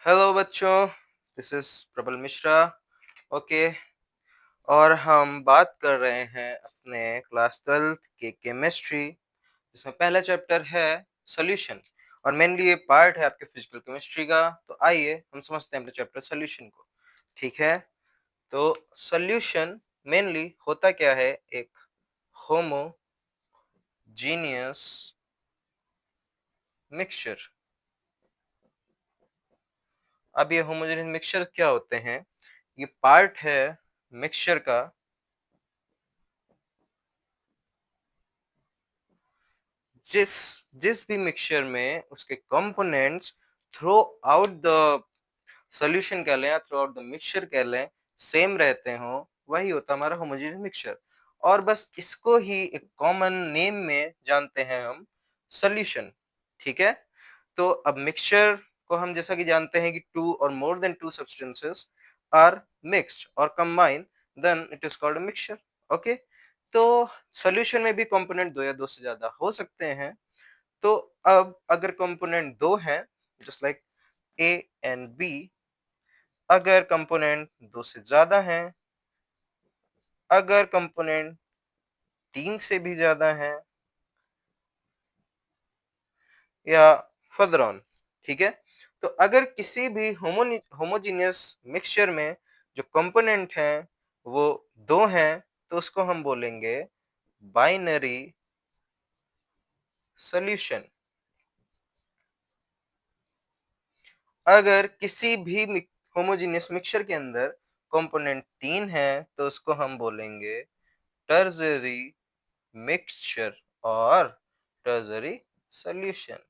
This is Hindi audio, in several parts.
हेलो बच्चों, दिस इज प्रबल मिश्रा। ओके। और हम बात कर रहे हैं अपने क्लास 12 के केमिस्ट्री, जिसमें पहला चैप्टर है सॉल्यूशन। और मेनली ये पार्ट है आपके फिजिकल केमिस्ट्री का। तो आइए हम समझते हैं अपने चैप्टर सॉल्यूशन को। ठीक है। तो सॉल्यूशन मेनली होता क्या है? एक होमोजीनियस मिक्सचर। अब ये होमोजेनियस मिक्सचर क्या होते हैं? ये पार्ट है मिक्सचर का जिस जिस भी मिक्सचर में उसके components through out the solution कह लें या थ्रू आउट द मिक्सचर कह लें, सेम रहते हो, वही होता है हमारा होमोजेनियस मिक्सचर। और बस इसको ही एक कॉमन नेम में जानते हैं हम, सॉल्यूशन। ठीक है। तो अब मिक्सचर को हम जैसा कि जानते हैं कि टू और more than two substances are mixed और combine, then it is called mixture. Okay. तो सॉल्यूशन में भी कंपोनेंट दो या दो से ज्यादा हो सकते हैं। तो अब अगर कंपोनेंट दो हैं, just like A and B, अगर कंपोनेंट दो से ज्यादा हैं, अगर कंपोनेंट तीन से भी ज्यादा हैं, या फर्दर ऑन। ठीक है। तो अगर किसी भी होमोजेनियस मिक्सचर में जो कंपोनेंट हैं वो दो हैं, तो उसको हम बोलेंगे बाइनरी सॉल्यूशन। अगर किसी भी होमोजेनियस मिक्सचर के अंदर कंपोनेंट तीन है, तो उसको हम बोलेंगे टर्जरी मिक्सचर और टर्जरी सॉल्यूशन।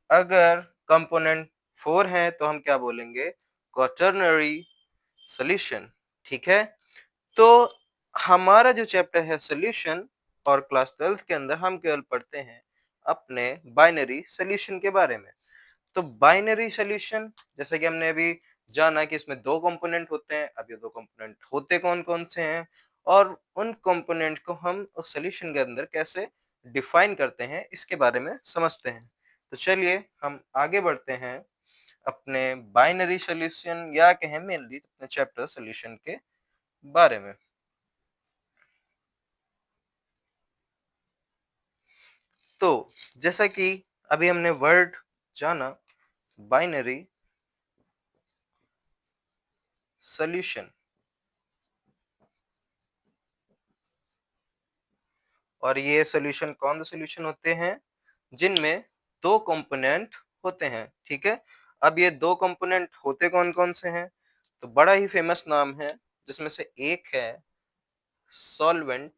अगर कंपोनेंट फोर है तो हम क्या बोलेंगे? Quaternary solution. ठीक है। तो हमारा जो चैप्टर है सॉल्यूशन, और क्लास 12 के अंदर हम केवल पढ़ते हैं अपने बाइनरी सॉल्यूशन के बारे में। तो बाइनरी सॉल्यूशन, जैसा कि हमने अभी जाना कि इसमें दो कंपोनेंट होते हैं। अब ये दो कंपोनेंट होते कौन कौन से हैं, और उन कंपोनेंट को हम उस सॉल्यूशन के अंदर कैसे डिफाइन करते हैं, इसके बारे में समझते हैं। तो चलिए हम आगे बढ़ते हैं अपने बाइनरी सॉल्यूशन, या कहें मेनली अपने चैप्टर सॉल्यूशन के बारे में। तो जैसा कि अभी हमने वर्ड जाना, बाइनरी सॉल्यूशन, और ये सॉल्यूशन कौन से सॉल्यूशन होते हैं? जिनमें दो कंपोनेंट होते हैं। ठीक है। अब ये दो कंपोनेंट होते कौन कौन से हैं? तो बड़ा ही फेमस नाम है, जिसमें से एक है सॉल्वेंट,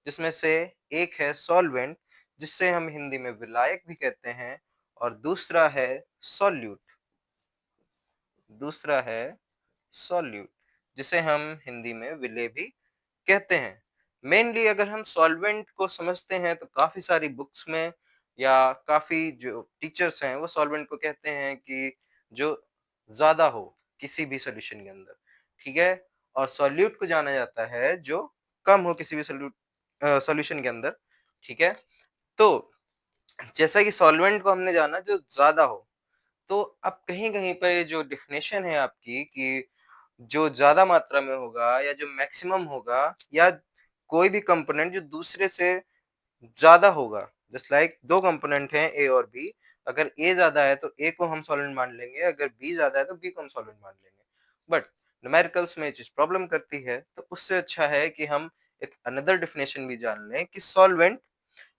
जिसमें से एक है सॉल्वेंट, जिससे हम हिंदी में विलायक भी कहते हैं, और दूसरा है सॉल्यूट। दूसरा है सॉल्यूट, जिसे हम हिंदी में विलेय भी कहते हैं। मेनली अगर हम सॉल्वेंट को समझते हैं तो काफी सारी बुक्स में या काफी जो टीचर्स हैं वो सॉल्वेंट को कहते हैं कि जो ज्यादा हो किसी भी सॉल्यूशन के अंदर। ठीक है। और सॉल्यूट को जाना जाता है जो कम हो किसी भी सॉल्यूशन के अंदर। ठीक है। तो जैसा कि सॉल्वेंट को हमने जाना जो ज्यादा हो, तो अब कहीं कहीं पर ये जो डेफिनेशन है आपकी कि जो ज़्यादा मात्रा में होगा या जो मैक्सिमम होगा, या कोई भी कंपोनेंट जो दूसरे से ज़्यादा होगा, जस्ट लाइक दो कंपोनेंट हैं ए और बी। अगर ए ज़्यादा है तो ए को हम सॉल्वेंट मान लेंगे, अगर बी ज़्यादा है तो बी को हम सॉल्वेंट मान लेंगे। बट न्यूमेरिकल्स में ये चीज़ प्रॉब्लम करती है, तो उससे अच्छा है कि हम एक अनदर डेफिनेशन भी जान लें कि सॉल्वेंट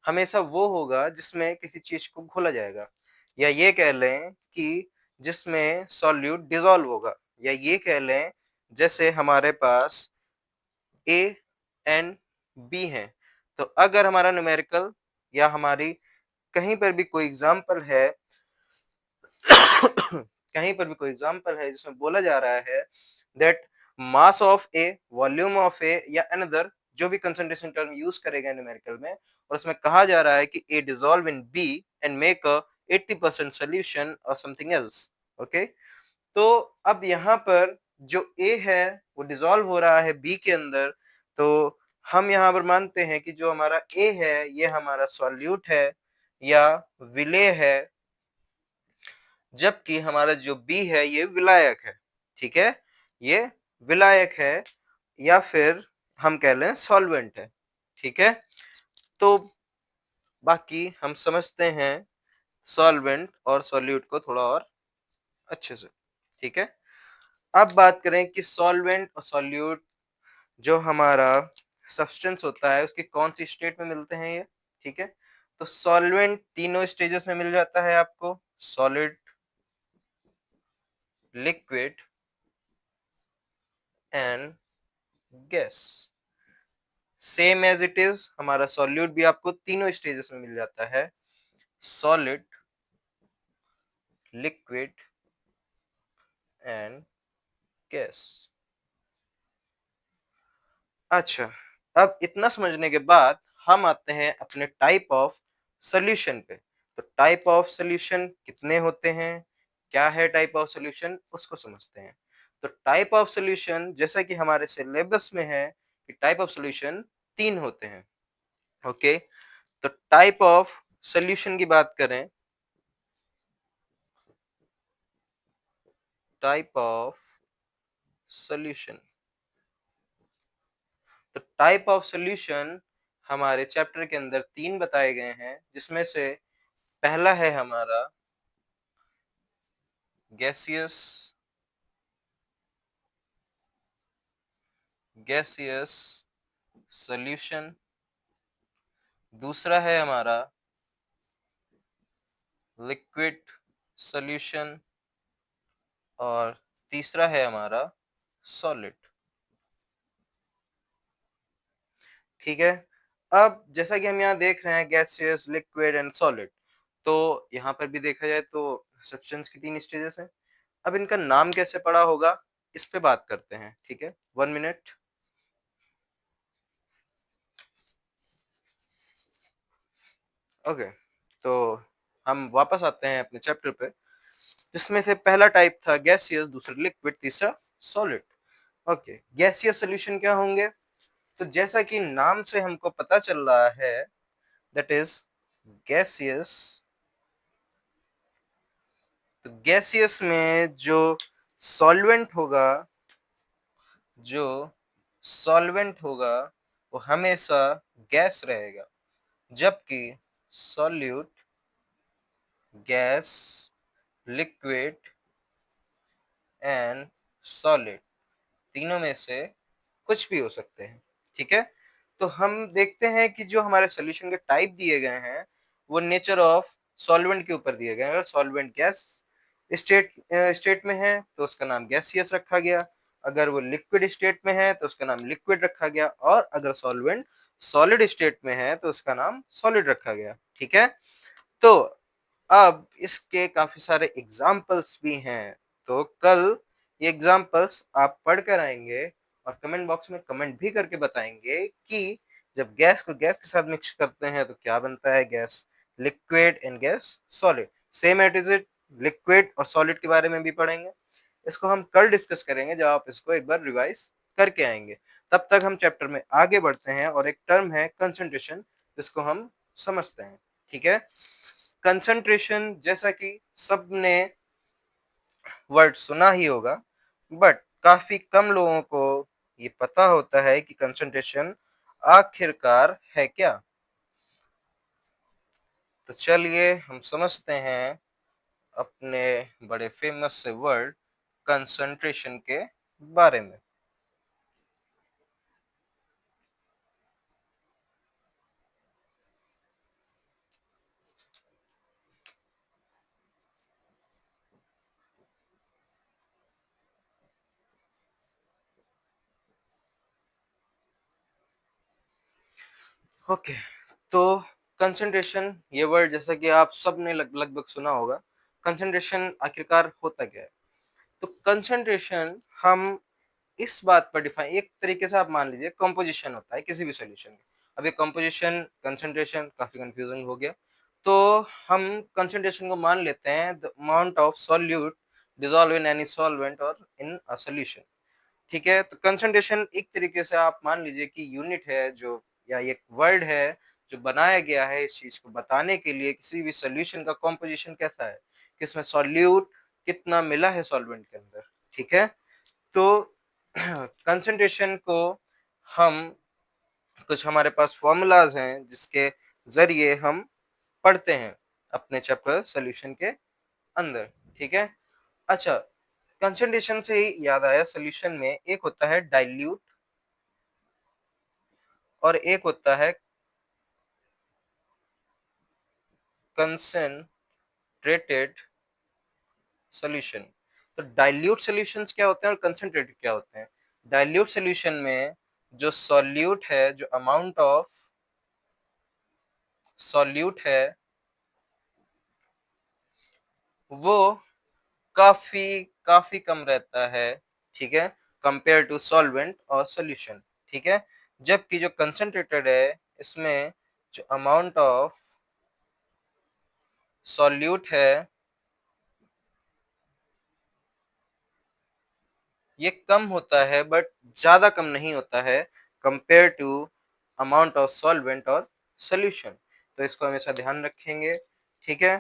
हमेशा वो होगा जिसमें किसी चीज़ को घोला जाएगा, या ये कह लें कि जिसमें सॉल्यूट डिसॉल्व होगा, या ये कह लें जैसे हमारे पास ए एंड बी हैं। तो अगर हमारा न्यूमेरिकल या हमारी कहीं पर भी कोई एग्जाम्पल है कहीं पर भी कोई एग्जाम्पल है जिसमें बोला जा रहा है that mass of A, volume of A, या अनदर जो भी कंसंट्रेशन टर्म यूज करेगा न्यूमेरिकल में, और उसमें कहा जा रहा है कि A dissolve in B and make a 80% solution और समथिंग एल्स। ओके। तो अब यहाँ पर जो ए है वो डिसॉल्व हो रहा है बी के अंदर, तो हम यहाँ पर मानते हैं कि जो हमारा ए है ये हमारा सॉल्यूट है या विलेय है जबकि हमारा जो बी है ये विलायक है, ठीक है? ये विलायक है या फिर हम कह लें सॉल्वेंट है, ठीक है? तो बाकी हम समझते हैं सॉल्वेंट और सॉल्यूट को थोड़ा और अच्छे से, ठीक है? अब बात करें कि सॉल्वेंट और सॉल्यूट जो हमारा सब्सटेंस होता है उसकी कौन-सी स्टेट में मिलते हैं ये, ठीक है? तो सॉल्वेंट तीनों स्टेजेस में मिल जाता है आपको, solid, liquid and gas. Same as it is हमारा सॉल्यूट भी आपको तीनों स्टेजेस में मिल जाता है, सॉलिड, लिक्विड एंड गैस। अच्छा, अब इतना समझने के बाद हम आते हैं अपने टाइप ऑफ सॉल्यूशन पे। तो टाइप ऑफ सॉल्यूशन कितने होते हैं? क्या है टाइप ऑफ सॉल्यूशन? उसको समझते हैं। तो टाइप ऑफ सॉल्यूशन जैसा कि हमारे सिलेबस में है कि टाइप ऑफ सॉल्यूशन 3 होते हैं। ओके? तो टाइप ऑफ सॉल्यूशन की बात करें, टाइप ऑफ सॉल्यूशन। तो टाइप ऑफ सॉल्यूशन हमारे चैप्टर के अंदर 3 बताए गए हैं, जिसमें से पहला है हमारा गैसियस गैसियस सॉल्यूशन। दूसरा है हमारा लिक्विड सॉल्यूशन और तीसरा है हमारा सॉलिड। ठीक है? अब जैसा कि हम यहाँ देख रहे हैं गैसियस, लिक्विड एंड सॉलिड, तो यहाँ पर भी देखा जाए तो सब्सटेंस की 3 स्टेजेस हैं। अब इनका नाम कैसे पड़ा होगा, इस पे बात करते हैं, ठीक है? 1 मिनट। ओके, तो हम वापस आते हैं अपने चैप्टर पे, जिसमें से पहला टाइप था गैसियस, दूसरा लिक्विड, तीसरा सॉलिड। ओके, गैसियस सॉल्यूशन क्या होंगे? तो जैसा कि नाम से हमको पता चल रहा है, दैट इज गैसियस। तो गैसियस में सॉल्वेंट होगा जो सॉल्वेंट होगा वो हमेशा गैस रहेगा, जबकि solute gas, liquid and solid तीनों में से कुछ भी हो सकते हैं, ठीक है? तो हम देखते हैं कि जो हमारे सॉल्यूशन के टाइप दिए गए हैं, वो नेचर ऑफ सॉल्वेंट के ऊपर दिए गए हैं। अगर सॉल्वेंट गैस स्टेट में है, तो उसका नाम गैसियस रखा गया। अगर वो लिक्विड स्टेट में है, तो उसका नाम लिक्विड रखा गया और अगर सॉल्वेंट सॉलिड स्टेट में है, तो उसका नाम सॉलिड रखा गया, ठीक है? तो अब इसके काफ़ी सारे एग्ज़ाम्पल्स भी हैं, तो कल ये एग्ज़ाम्पल्स आप पढ़ कर आएँगे और कमेंट बॉक्स में कमेंट भी करके बताएँगे कि जब गैस को गैस के साथ मिक्स करते हैं तो क्या बनता है gas, liquid and gas, solid. Same at is it liquid और सॉलिड के बारे में भी पढ़ेंगे। इसको हम कल डिस्कस करेंगे जब आप इसको एक बार रिवाइज़ करके आएँगे। तब तक हम चैप्टर में आगे बढ़ते हैं और एक टर्म है कंसंट्रेशन, जिसको हम समझते हैं, ठीक है? कंसंट्रेशन जैसा कि सबने वर्ड सुना ही होगा, बट काफी कम लोगों को ये पता होता है कि कंसंट्रेशन आखिरकार है क्या। तो चलिए हम समझते हैं अपने बड़े फेमस से वर्ड कंसंट्रेशन के बारे में। ओके, तो कंसंट्रेशन ये वर्ड जैसा कि आप सबने लगभग सुना होगा। कंसंट्रेशन आखिरकार होता क्या है? तो कंसंट्रेशन हम इस बात पर डिफाइन एक तरीके से आप मान लीजिए कंपोजिशन होता है किसी भी सॉल्यूशन की। अब ये कंपोजिशन, कंसंट्रेशन काफ़ी कन्फ्यूजिंग हो गया। तो हम कंसंट्रेशन को मान लेते हैं the amount of solute dissolve in any solvent और इन अ सॉल्यूशन। ठीक है? तो कंसंट्रेशन एक तरीके से आप मान लीजिए कि यूनिट है जो या एक वर्ड है जो बनाया गया है इस चीज़ को बताने के लिए किसी भी सॉल्यूशन का कॉम्पोज़िशन कैसा है, कि इसमें सोल्यूट कितना मिला है सॉल्वेंट के अंदर, ठीक है? तो कंसंट्रेशन को हम कुछ हमारे पास फ़ॉर्मूलाज़ हैं जिसके ज़रिए हम पढ़ते हैं अपने चैप्टर सॉल्यूशन के अंदर, ठीक है? अच्छा, कंसंट्रेशन से ही याद आया सॉल्यूशन में एक होता है डाइल्यूट और एक होता है कंसंट्रेटेड सॉल्यूशन। तो डाइल्यूट सॉल्यूशंस क्या होते हैं और कंसंट्रेटेड क्या होते हैं? डाइल्यूट सॉल्यूशन में जो सॉल्यूट है, जो अमाउंट ऑफ सॉल्यूट है, वो काफ़ी काफ़ी कम रहता है, ठीक है? कंपेयर टू सॉल्वेंट और सॉल्यूशन, ठीक है? जबकि जो कंसंट्रेटेड है, इसमें जो अमाउंट ऑफ सॉल्यूट है, ये कम होता है बट ज़्यादा कम नहीं होता है compare to amount of solvent और सॉल्यूशन। तो इसको हमेशा ध्यान रखेंगे, ठीक है?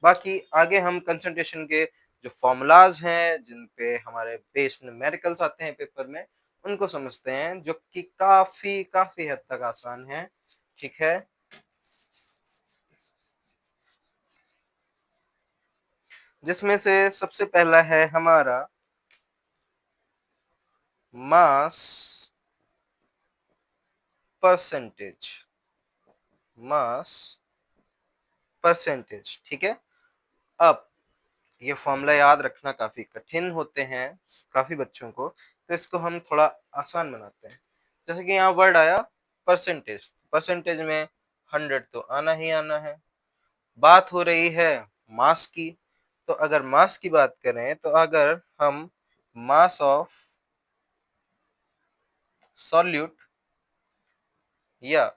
बाकी आगे हम कंसंट्रेशन के जो फ़ॉर्मूलाज़ हैं, जिन पे हमारे बेस्ड न्यूमेरिकल्स आते हैं पेपर में, उनको समझते हैं, जो कि काफ़ी हद तक आसान है, ठीक है? जिसमें से सबसे पहला है हमारा मास परसेंटेज, मास परसेंटेज, ठीक है? अब ये फ़ॉर्मूला याद रखना काफ़ी कठिन होते हैं, काफ़ी बच्चों को, तो इसको हम थोड़ा आसान बनाते हैं। जैसे कि यहाँ वर्ड आया परसेंटेज, परसेंटेज में 100 तो आना ही आना है। बात हो रही है मास की, तो अगर मास की बात करें, तो अगर हम मास ऑफ सॉल्यूट या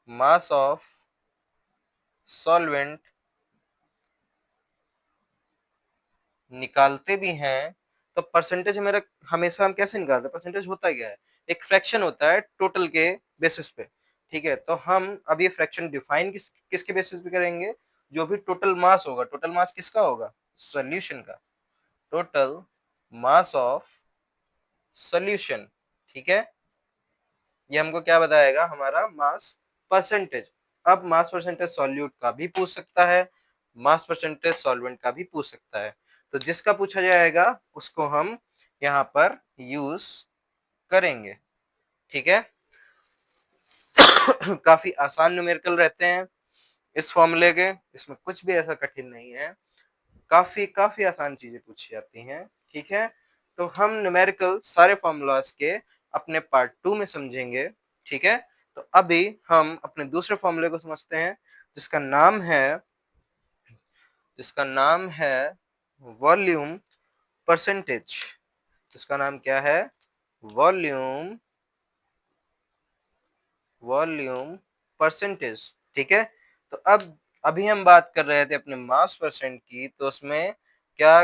मास ऑफ सॉल्वेंट निकालते भी हैं, तो परसेंटेज मेरा हमेशा हम कैसे निकालते हैं? परसेंटेज होता क्या है? एक फ्रैक्शन होता है टोटल के बेसिस पे, ठीक है? तो हम अब ये फ्रैक्शन डिफाइन किसके बेसिस पे करेंगे? जो भी टोटल मास होगा, टोटल मास किसका होगा? सॉल्यूशन का। टोटल मास ऑफ सॉल्यूशन, ठीक है? ये हमको क्या बताएगा? हमारा मास परसेंटेज। अब मास परसेंटेज सॉल्यूट का भी पूछ सकता है, मास परसेंटेज सॉल्वेंट का भी पूछ सकता है। तो जिसका पूछा जाएगा उसको हम यहाँ पर यूज करेंगे, ठीक है? काफी आसान न्यूमेरिकल रहते हैं इस फॉर्मूले के, इसमें कुछ भी ऐसा कठिन नहीं है। काफी काफी आसान चीजें पूछी जाती हैं, ठीक है? तो हम न्यूमेरिकल सारे फॉर्मूलाज के अपने पार्ट 2 में समझेंगे, ठीक है? तो अभी हम अपने दूसरे फॉर्मूले को समझते हैं, जिसका नाम है जिसका नाम है वॉल्यूम परसेंटेज। इसका नाम क्या है? वॉल्यूम वॉल्यूम परसेंटेज, ठीक है? तो अब अभी हम बात कर रहे थे अपने मास परसेंट की, तो उसमें क्या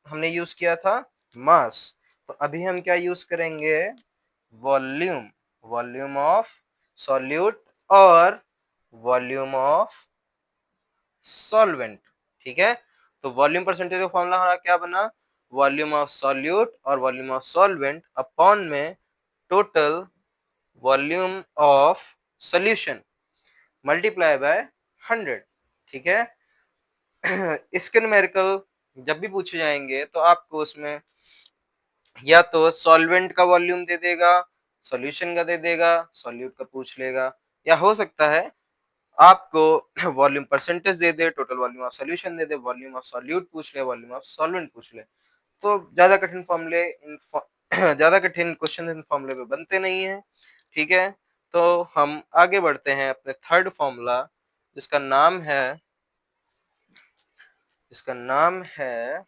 हमने यूज किया था? मास। तो अभी हम क्या यूज करेंगे? वॉल्यूम, वॉल्यूम ऑफ सॉल्यूट और वॉल्यूम ऑफ सॉल्वेंट, ठीक है? तो वॉल्यूम परसेंटेज का फॉर्मूला हमारा क्या बना? वॉल्यूम ऑफ सॉल्यूट और वॉल्यूम ऑफ सॉल्वेंट अपॉन में total volume of solution multiply by 100, ठीक है? इसके न्यूमेरिकल जब भी पूछे जाएंगे तो आपको उसमें या तो सॉल्वेंट का वॉल्यूम दे देगा, सॉल्यूशन का दे देगा, सॉल्यूट का पूछ लेगा, या हो सकता है आपको volume percentage they they, total volume of solution they they, volume of solute पूछ ले, वॉल्यूम ऑफ सॉल्वेंट पूछ ले। तो ज्यादा कठिन फॉर्मूले ज्यादा कठिन क्वेश्चन इन फॉर्मूले पे बनते नहीं है, ठीक है? तो हम आगे बढ़ते हैं अपने थर्ड फॉर्मूला, जिसका नाम है जिसका नाम है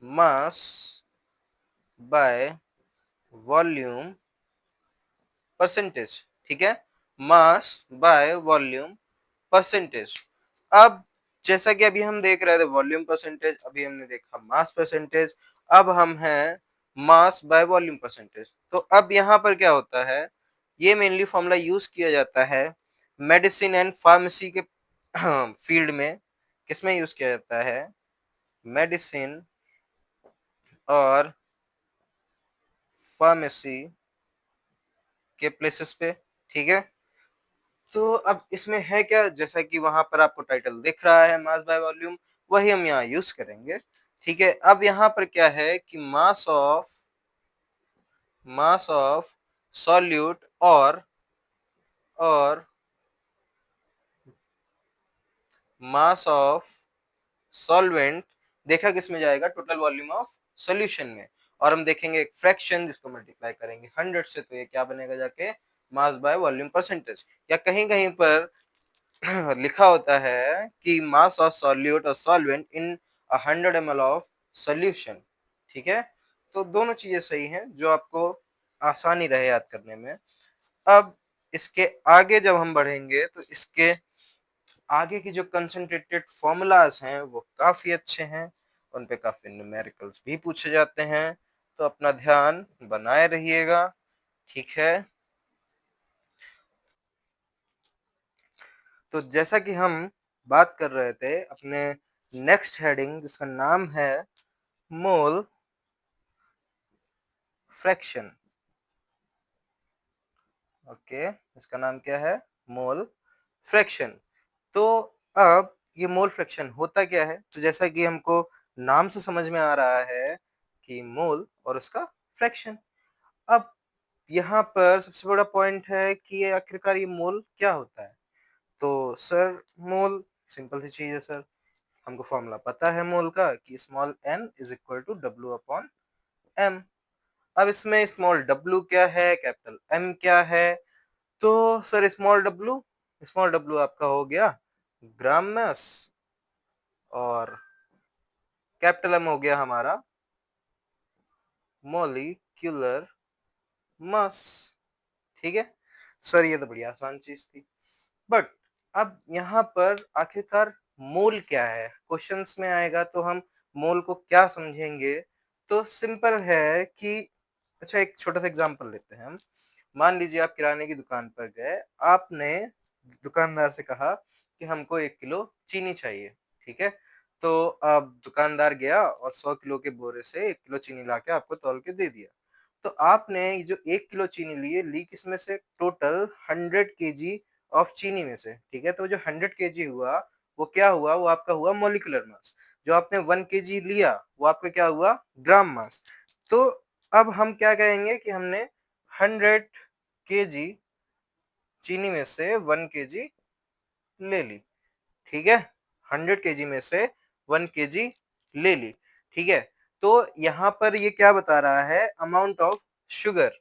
मास बाय वॉल्यूम परसेंटेज, ठीक है? Mass by volume percentage. अब जैसा कि अभी हम देख रहे थे वॉल्यूम परसेंटेज, अभी हमने देखा मास परसेंटेज, अब हम हैं मास बाय वॉल्यूम परसेंटेज। तो अब यहाँ पर क्या होता है? ये मेनली फॉर्मूला यूज किया जाता है मेडिसिन एंड फार्मेसी के फील्ड में किसमें यूज किया जाता है? मेडिसिन और फार्मेसी के प्लेसेस पे, ठीक है। तो अब इसमें है क्या, जैसा कि वहां पर आपको टाइटल दिख रहा है मास बाय वॉल्यूम, वही हम यहाँ यूज करेंगे, ठीक है। अब यहाँ पर क्या है कि मास ऑफ सॉल्यूट और मास ऑफ सॉल्वेंट देखा किसमें जाएगा? टोटल वॉल्यूम ऑफ सॉल्यूशन में। और हम देखेंगे एक फ्रैक्शन जिसको मल्टीप्लाई करेंगे 100 से, तो ये क्या बनेगा जाके? Mass by volume percentage. या कहीं कहीं पर लिखा होता है कि मास ऑफ सॉल्यूट और solvent in 100 ml of solution, ठीक है। तो दोनों चीजें सही हैं जो आपको आसानी रहे याद करने में। अब इसके आगे जब हम बढ़ेंगे तो इसके आगे की जो कंसंट्रेटेड फॉर्मूलाज हैं वो काफी अच्छे हैं, उन पे काफी न्यूमेरिकल्स भी पूछे जाते हैं, तो अपना ध्यान बनाए रहिएगा, ठीक है। तो जैसा कि हम बात कर रहे थे अपने नेक्स्ट हेडिंग जिसका नाम है मोल फ्रैक्शन, ओके, इसका नाम क्या है? Mole fraction. तो अब ये मोल फ्रैक्शन होता क्या है? तो जैसा कि हमको नाम से समझ में आ रहा है कि मोल और उसका फ्रैक्शन। अब यहाँ पर सबसे बड़ा पॉइंट है कि ये आखिरकार ये मोल क्या होता है? तो सर मोल सिंपल सी चीज है सर, हमको फॉर्मूला पता है मोल का कि small n is equal to W upon M. अब इसमें स्मॉल w क्या है, कैपिटल M क्या है? तो सर स्मॉल w आपका हो गया ग्राम मास और कैपिटल M हो गया हमारा मॉलिक्यूलर मास, ठीक है। सर ये तो बड़ी आसान चीज थी, बट अब यहाँ पर आखिरकार मोल क्या है? क्वेश्चंस में आएगा तो हम मोल को क्या समझेंगे? तो सिंपल है कि अच्छा एक छोटा सा एग्जांपल लेते हैं हम। मान लीजिए आप किराने की दुकान पर गए, आपने दुकानदार से कहा कि हमको 1 किलो चीनी चाहिए, ठीक है। तो अब दुकानदार गया और 100 किलो के बोरे से 1 किलो चीनी लाके आपको तौल के दे दिया। तो आपने ये जो 1 किलो चीनी ली किसमें से? टोटल 100 kg ऑफ चीनी में से, ठीक है। तो जो 100 kg हुआ वो क्या हुआ? वो आपका हुआ मोलिकुलर मास। जो आपने 1 kg लिया वो आपका क्या हुआ? ग्राम मास। तो अब हम क्या कहेंगे कि हमने 100 kg चीनी में से 1 kg ले ली, ठीक है। 100 kg में से 1 kg ले ली, ठीक है। तो यहाँ पर ये क्या बता रहा है? अमाउंट ऑफ शुगर,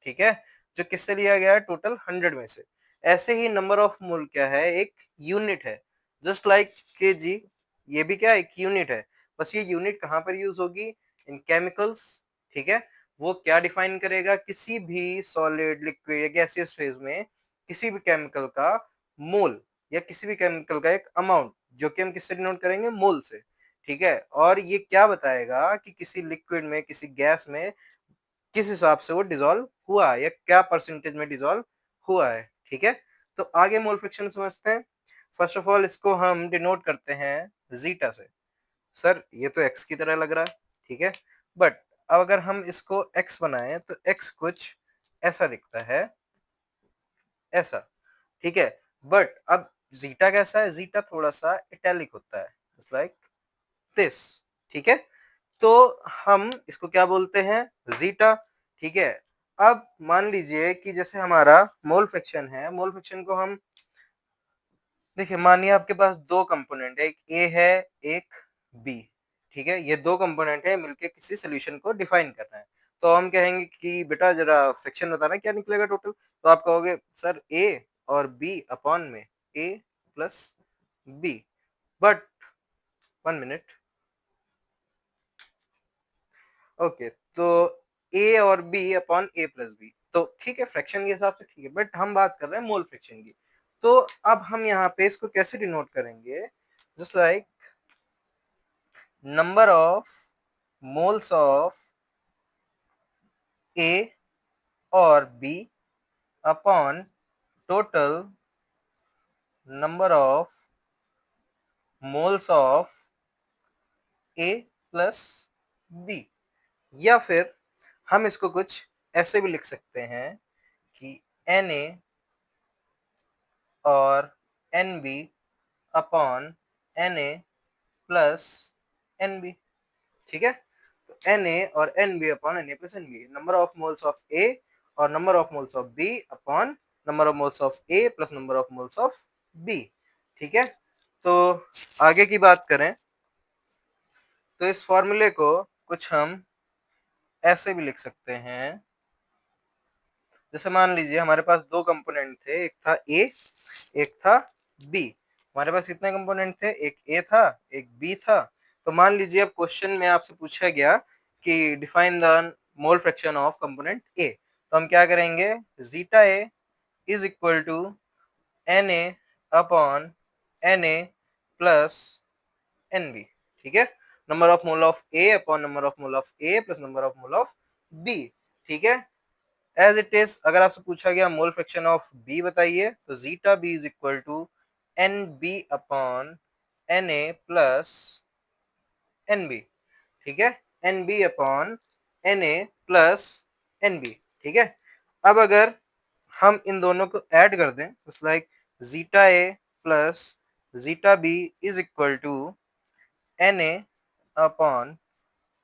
ठीक है, जो किससे लिया गया है? टोटल 100 में से। ऐसे ही नंबर ऑफ मोल क्या है? एक यूनिट है, जस्ट लाइक केजी, ये भी क्या एक यूनिट है। बस ये यूनिट कहाँ पर यूज होगी? इन केमिकल्स, ठीक है। वो क्या डिफाइन करेगा? किसी भी सॉलिड लिक्विड या गैसियस फेज में किसी भी केमिकल का मोल या किसी भी केमिकल का एक अमाउंट, जो कि हम किससे डिनोट करेंगे? मोल से, ठीक है। और ये क्या बताएगा कि किसी लिक्विड में किसी गैस में किस हिसाब से वो डिसॉल्व हुआ है या क्या परसेंटेज में डिसॉल्व हुआ है, ठीक है। तो आगे मोल फ्रैक्शन समझते हैं। फर्स्ट ऑफ ऑल इसको हम डिनोट करते हैं जीटा से। सर ये तो एक्स की तरह लग रहा है, ठीक है, बट अब अगर हम इसको एक्स बनाएं तो एक्स कुछ ऐसा दिखता है, ऐसा, ठीक है। बट अब जीटा कैसा है? जीटा थोड़ा सा इटैलिक होता है, जस्ट लाइक दिस, ठीक है। तो हम इसको क्या बोलते हैं? जीटा, ठीक है। अब मान लीजिए कि जैसे हमारा मोल फ्रैक्शन है, मोल फ्रैक्शन को हम देखिए, मानिए आपके पास दो कंपोनेंट है, एक ए है एक बी, ठीक है। ये दो कंपोनेंट है, मिलके किसी सोल्यूशन को डिफाइन कर रहे हैं। तो हम कहेंगे कि बेटा जरा फ्रैक्शन बताना क्या निकलेगा टोटल। तो आप कहोगे सर ए और बी अपॉन में A plus B, but 1 minute, okay. तो ए और B upon A plus B, तो ठीक है फ्रैक्शन के हिसाब से ठीक है, बट हम बात कर रहे हैं मोल फ्रैक्शन की। तो अब हम यहाँ पे इसको कैसे डिनोट करेंगे? Just like number of moles of A और B upon total number of moles of A plus B, या फिर हम इसको कुछ ऐसे भी लिख सकते हैं कि Na और Nb upon Na plus Nb, ठीक है। तो Na और Nb upon Na plus Nb, number of moles of A और number of moles of B upon number of moles of A plus number of moles of B, ठीक है। तो आगे की बात करें तो इस फॉर्मूले को कुछ हम ऐसे भी लिख सकते हैं, जैसे मान लीजिए हमारे पास दो कंपोनेंट थे, एक था ए एक था बी। हमारे पास कितने कंपोनेंट थे, एक ए था एक बी था। तो मान लीजिए अब क्वेश्चन में आपसे पूछा गया कि define the mole fraction of component A, तो हम क्या करेंगे, zeta A is equal to N A upon N A plus N B, ठीक है। Number of mole of A upon number of mole of A plus number of mole of B, ठीक है। एज इट इज अगर आपसे पूछा गया मोल फ्रैक्शन ऑफ बी बताइए, तो zeta B is equal to N B upon N A plus N B, ठीक है। N B upon N A plus N B, ठीक है। अब अगर हम इन दोनों को ऐड कर दें, like zeta A plus zeta B is equal to N A upon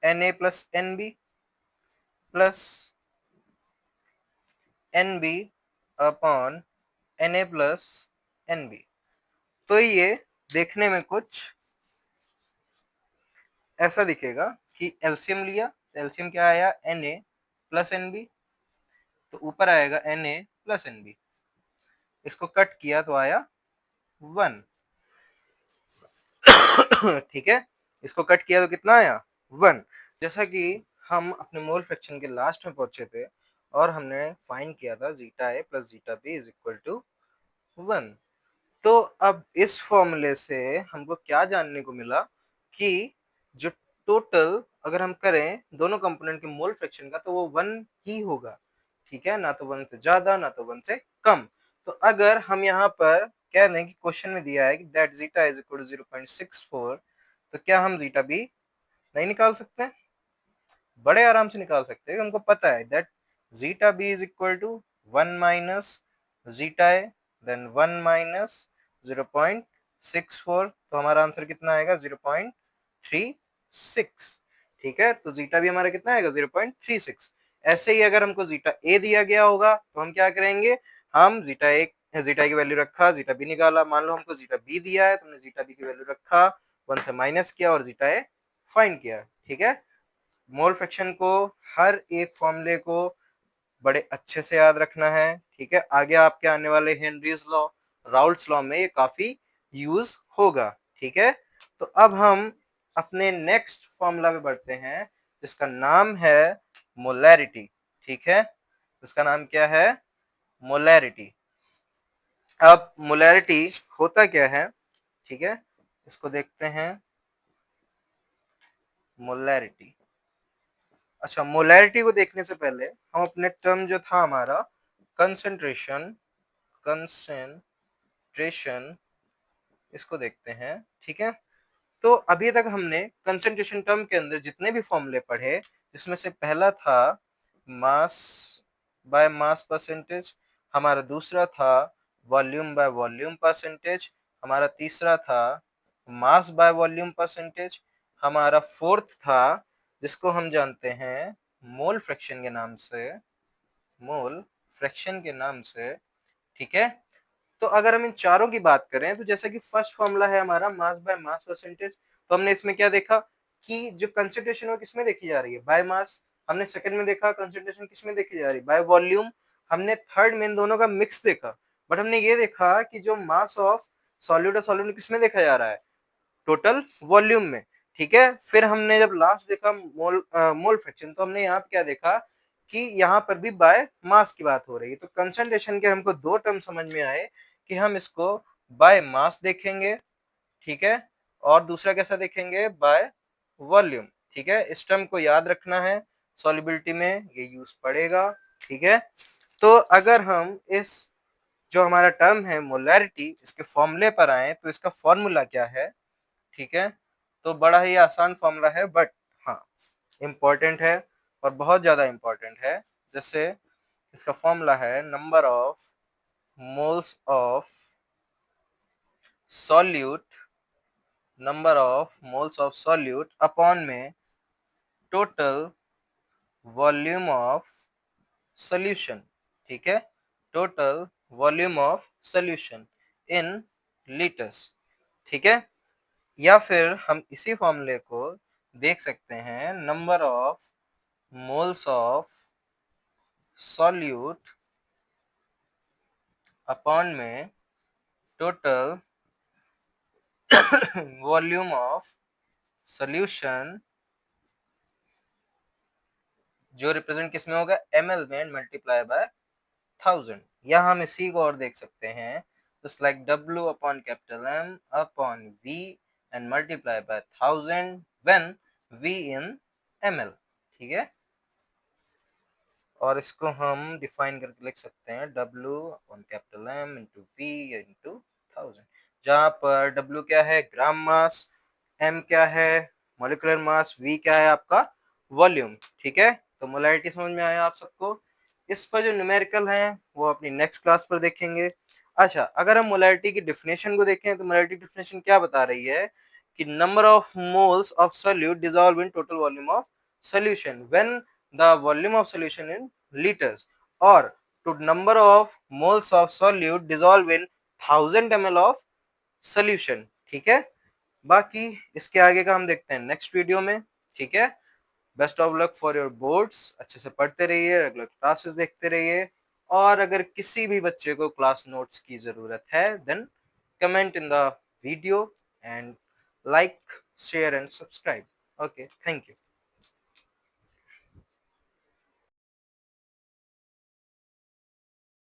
N A plus N B plus N B upon N A plus N B. तो ये देखने में कुछ ऐसा दिखेगा कि एलसीएम लिया, एलसीएम क्या आया, N A plus N B, तो ऊपर आएगा N A plus N B, इसको कट किया तो आया 1 ठीक है। इसको कट किया तो कितना आया 1। जैसा कि हम अपने मोल फ्रैक्शन के लास्ट में पहुंचे थे और हमने फाइंड किया था zeta A plus zeta B is equal to 1। तो अब इस फॉर्मूले से हमको क्या जानने को मिला कि जो टोटल अगर हम करें दोनों कंपोनेंट के मोल फ्रैक्शन का, तो वो 1 ही होगा, ठीक है, ना तो 1 से ज्यादा ना तो 1 से कम। तो अगर हम यहाँ पर कह दें कि क्वेश्चन में दिया है कि that zeta is equal to 0.64, तो क्या हम जीटा बी नहीं निकाल सकते? बड़े आराम से निकाल सकते हैं। हमको पता है that zeta B is equal to 1 minus zeta A then 1 minus 0.64, तो हमारा आंसर कितना आएगा 0.36, ठीक है। तो जीटा भी हमारा कितना आएगा 0.36। ऐसे ही अगर हमको जीटा ए दिया गया होगा तो हम क्या करेंगे, हम जीटा की वैल्यू रखा, जीटा बी निकाला। मान लो हमको जीटा बी दिया है तो हमने जीटा बी की वैल्यू रखा, 1 से माइनस किया और जीटा ए फाइंड किया, ठीक है। मोल फ्रैक्शन को हर एक फॉर्मूले को बड़े अच्छे से याद रखना है, ठीक है। आगे आपके आने वाले हेनरीज लॉ, राउल्ट्स लॉ में ये काफी यूज होगा, ठीक है। तो अब हम अपने नेक्स्ट फॉर्मूला पे बढ़ते हैं जिसका नाम है मोलैरिटी, ठीक है। इसका नाम क्या है, मोलैरिटी। अब मोलैरिटी होता क्या है, ठीक है, इसको देखते हैं। मोलैरिटी, अच्छा, मोलैरिटी को देखने से पहले हम अपने टर्म जो था हमारा कंसंट्रेशन, कंसंट्रेशन, इसको देखते हैं, ठीक है। तो अभी तक हमने कंसंट्रेशन टर्म के अंदर जितने भी फॉर्मूले पढ़े, जिसमें से पहला था मास बाय मास परसेंटेज, हमारा दूसरा था वॉल्यूम बाय वॉल्यूम परसेंटेज, हमारा तीसरा था मास बाय वॉल्यूम परसेंटेज, हमारा फोर्थ था जिसको हम जानते हैं मोल फ्रैक्शन के नाम से, मोल फ्रैक्शन के नाम से, ठीक है। तो अगर हम इन चारों की बात करें तो जैसा कि फर्स्ट फॉर्मूला है हमारा मास बाय मास परसेंटेज, तो हमने इसमें क्या देखा कि जो कंसंट्रेशन है किसमें देखी जा रही है, बाय मास। हमने सेकंड में देखा कंसंट्रेशन किसमें देखी जा रही है, बाय वॉल्यूम। हमने थर्ड में इन दोनों का मिक्स देखा, बट हमने ये देखा कि जो मास ऑफ सॉल्यूट है, सॉल्यूट किसमें देखा जा रहा है, टोटल वॉल्यूम में, ठीक है। फिर हमने जब लास्ट देखा मोल फ्रैक्शन, तो हमने यहाँ पे क्या देखा कि यहाँ पर भी बाय मास की बात हो रही है। तो कंसंट्रेशन के हमको दो टर्म समझ में आए कि हम इसको बाय मास देखेंगे, ठीक है, और दूसरा कैसा देखेंगे, बाय वॉल्यूम, ठीक है। इस टर्म को याद रखना है, सॉल्युबिलिटी में ये यूज पड़ेगा, ठीक है। तो अगर हम इस जो हमारा टर्म है मोलैरिटी, इसके फॉर्मूले पर आए तो इसका फॉर्मूला क्या है, ठीक है? तो बड़ा ही आसान फॉर्मूला है, बट हाँ, इम्पोर्टेंट है और बहुत ज़्यादा इम्पोर्टेंट है। जैसे इसका फॉर्मूला है number of moles of solute, number of moles of solute upon में टोटल वॉल्यूम ऑफ सॉल्यूशन, ठीक है? Total volume of solution in litres, ठीक है? या फिर हम इसी फॉर्मूले को देख सकते हैं number of moles of solute upon में टोटल वॉल्यूम ऑफ सॉल्यूशन, जो रिप्रेजेंट किस में होगा, ml में, मल्टीप्लाई बाय 1000। या हम इसी को और देख सकते हैं, just like W upon capital M upon V and multiply by 1000 when V in ml, ठीक है? और इसको हम डिफाइन करके लिख सकते हैं W upon capital M into V into 1000, जहाँ पर W क्या है, ग्राम मास, M क्या है, मॉलिक्यूलर मास, V क्या है आपका वॉल्यूम, ठीक है? तो मोलैरिटी समझ में आया आप सबको। इस पर जो न्यूमेरिकल है वो अपनी नेक्स्ट क्लास पर देखेंगे। अच्छा, अगर हम मोलैरिटी की डेफिनेशन को देखें तो मोलैरिटी डेफिनेशन क्या बता रही है कि number of moles of solute dissolve in total volume of solution when the volume of solution in liters, or to number of moles of solute dissolve in 1000 ml of solution, ठीक है? बाकी इसके आगे का हम देखते हैं नेक्स्ट वीडियो में, ठीक है? Best of luck for your boards, अच्छे से पढ़ते रहिए, रेगुलर क्लासेस देखते रहिए, और अगर किसी भी बच्चे को क्लास नोट्स की जरूरत है then comment in the video and like share and subscribe. Okay, thank you.